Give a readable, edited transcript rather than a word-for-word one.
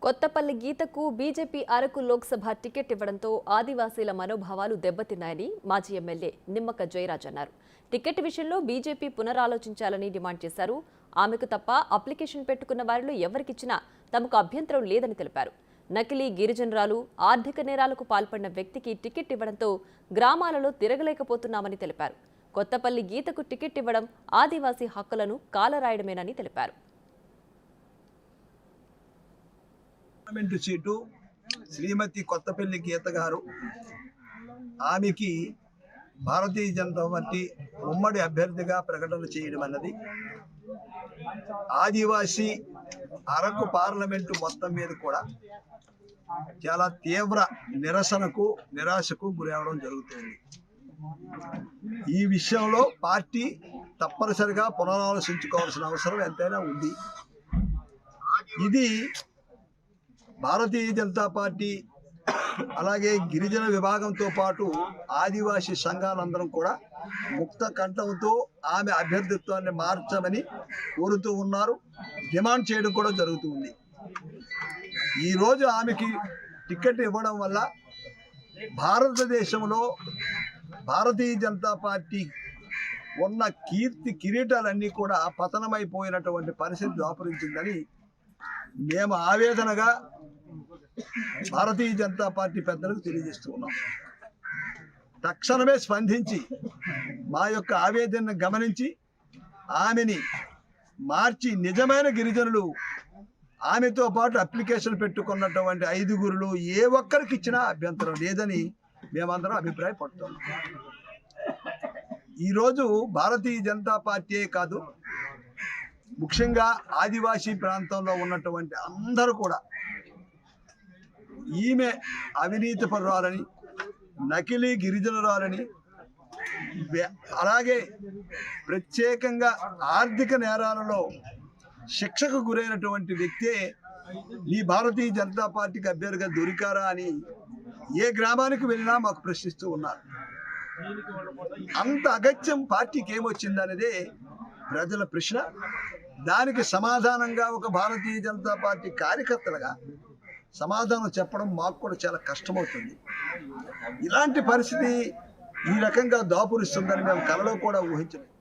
కొత్తపల్లి గీతకు BJP Araku Lok Sabha ticket ఇవ్వడంతో ఆదివాసీల మనోభావాలు దెబ్బతిన్నాయని మాజీ ఎమ్మెల్యే నిమ్మక జయరాజ్ అన్నారు. టికెట్ విషయంలో బీజేపీ పునరాలోచించాలని డిమాండ్ చేశారు. ఆమెకు తప్ప అప్లికేషన్ పెట్టుకున్న వారిలో ఎవరికిచ్చినా తమకు అభ్యంతరం లేదని తెలిపారు. నకిలీ గిరిజనురాలు ఆర్థిక నేరాలకు పాల్పడిన వ్యక్తికి టికెట్ ఇవ్వడంతో గ్రామాలలో తిరగలేకపోతున్నామని తెలిపారు. కొత్తపల్లి గీతకు టికెట్ ఇవ్వడం ఆదివాసీ హక్కులను కాలరాయడమేనని తెలిపారు. పార్లమెంటు సీటు శ్రీమతి కొత్తపల్లి గీత గారు, ఆమెకి భారతీయ జనతా పార్టీ ఉమ్మడి అభ్యర్థిగా ప్రకటన చేయడం అన్నది ఆదివాసీ అరకు పార్లమెంటు మొత్తం మీద కూడా చాలా తీవ్ర నిరాశకు గురవడం జరుగుతుంది. ఈ విషయంలో పార్టీ తప్పనిసరిగా పునరాలోచించుకోవాల్సిన అవసరం ఎంతైనా ఉంది. ఇది భారతీయ జనతా పార్టీ అలాగే గిరిజన విభాగంతో పాటు ఆదివాసీ సంఘాలందరం కూడా ముక్త కంఠంతో ఆమె అభ్యర్థిత్వాన్ని మార్చమని కోరుతూ ఉన్నారు, డిమాండ్ చేయడం కూడా జరుగుతుంది. ఈరోజు ఆమెకి టికెట్ ఇవ్వడం వల్ల భారతదేశంలో భారతీయ జనతా పార్టీ ఉన్న కీర్తి కిరీటాలన్నీ కూడా పతనమైపోయినటువంటి పరిస్థితి దాపురించిందని మేము ఆవేదనగా భారతీయ జనతా పార్టీ పెద్దలకు తెలియజేస్తూ ఉన్నాం. తక్షణమే స్పందించి మా యొక్క ఆవేదనను గమనించి ఆమెని మార్చి నిజమైన గిరిజనులు ఆమెతో పాటు అప్లికేషన్ పెట్టుకున్నటువంటి 5గురులు ఏ ఒక్కరికి ఇచ్చినా అభ్యంతరం లేదని మేమందరం అభిప్రాయపడుతున్నాం. ఈరోజు భారతీయ జనతా పార్టీయే కాదు, ముఖ్యంగా ఆదివాసీ ప్రాంతంలో ఉన్నటువంటి అందరూ కూడా ఈమె అవినీతి పరురాలని, నకిలీ గిరిజనురాలని, అలాగే ప్రత్యేకంగా ఆర్థిక నేరాలలో శిక్షకు గురైనటువంటి వ్యక్తే ఈ భారతీయ జనతా పార్టీకి అభ్యర్థిగా దొరికారా అని ఏ గ్రామానికి వెళ్ళినా మాకు ప్రశ్నిస్తూ ఉన్నారు. అంత అగత్యం పార్టీకి ఏమొచ్చిందనేదే ప్రజల ప్రశ్న. దానికి సమాధానంగా ఒక భారతీయ జనతా పార్టీ కార్యకర్తలుగా సమాధానం చెప్పడం మాకు కూడా చాలా కష్టమవుతుంది. ఇలాంటి పరిస్థితి ఈ రకంగా దాపురిస్తుందని మేము కలలో కూడా ఊహించలేదు.